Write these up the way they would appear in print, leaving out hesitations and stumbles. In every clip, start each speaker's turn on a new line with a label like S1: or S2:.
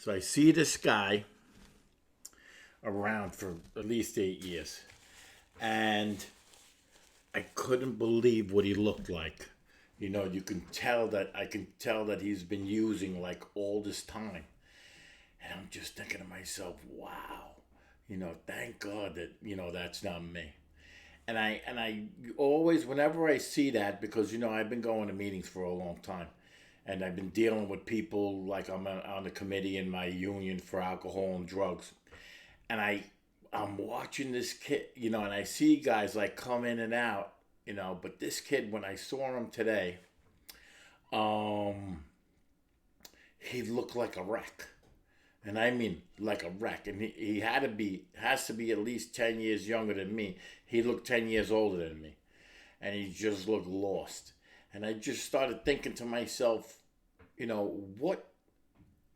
S1: So I see this guy around for at least 8 years, and I couldn't believe what he looked like. You can tell that I can tell that he's been using like all this time. And I'm just thinking to myself, wow, thank God that, that's not me. And I always, whenever I see that, because I've been going to meetings for a long time, and I've been dealing with people, like I'm on the committee in my union for alcohol and drugs, and I'm watching this kid, and I see guys like come in and out, but this kid, when I saw him today, um, he looked like a wreck. And I mean like a wreck. And he has to be at least 10 years younger than me. He looked 10 years older than me. And he just looked lost. And I just started thinking to myself, what,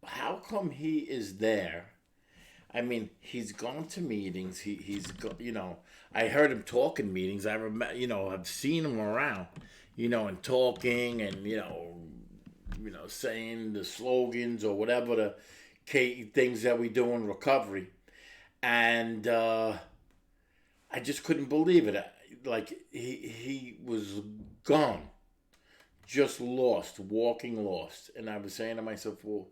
S1: how come he is there? I mean, he's gone to meetings. He's go, I heard him talk in meetings. I remember, I've seen him around, and talking and, saying the slogans or whatever the things that we do in recovery. And I just couldn't believe it. Like, he was gone, just lost, walking lost. And I was saying to myself, well,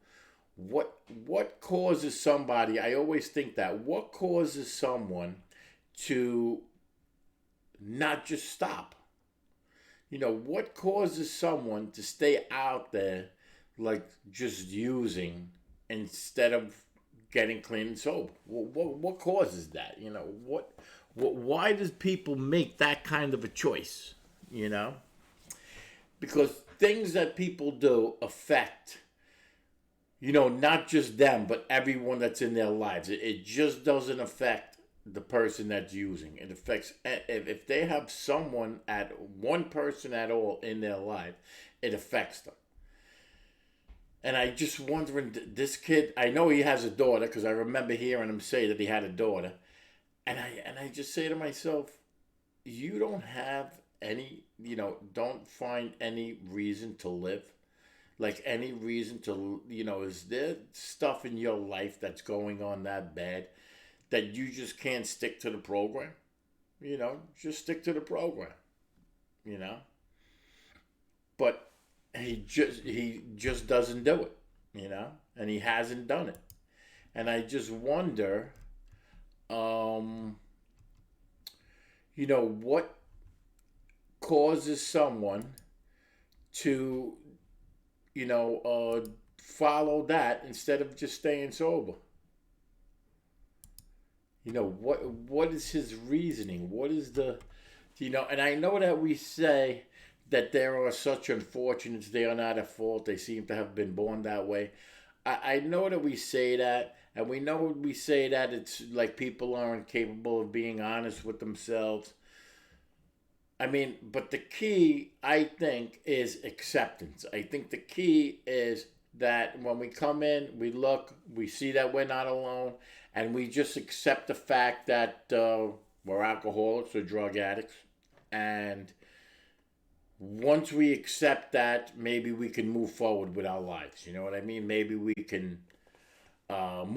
S1: what causes somebody, I always think that, what causes someone to not just stop? What causes someone to stay out there, like just using instead of getting clean and sober? What causes that? Why does people make that kind of a choice? Because things that people do affect, not just them, but everyone that's in their lives. It just doesn't affect the person that's using. It affects, if they have one person at all in their life, it affects them. And I just wondering, this kid, I know he has a daughter because I remember hearing him say that he had a daughter. And I just say to myself, you don't have any, don't find any reason to live. Like any reason to, is there stuff in your life that's going on that bad that you just can't stick to the program? Just stick to the program, you know? But he just doesn't do it, and he hasn't done it. And I just wonder, what causes someone to, follow that instead of just staying sober. What is his reasoning? What is the, and I know that we say that there are such unfortunates, they are not at fault, they seem to have been born that way. I know that we say that, and we know we say that it's like people aren't capable of being honest with themselves. I mean, but the key, I think, is acceptance. I think the key is that when we come in, we look, we see that we're not alone, and we just accept the fact that we're alcoholics or drug addicts. And once we accept that, maybe we can move forward with our lives. You know what I mean? Maybe we can move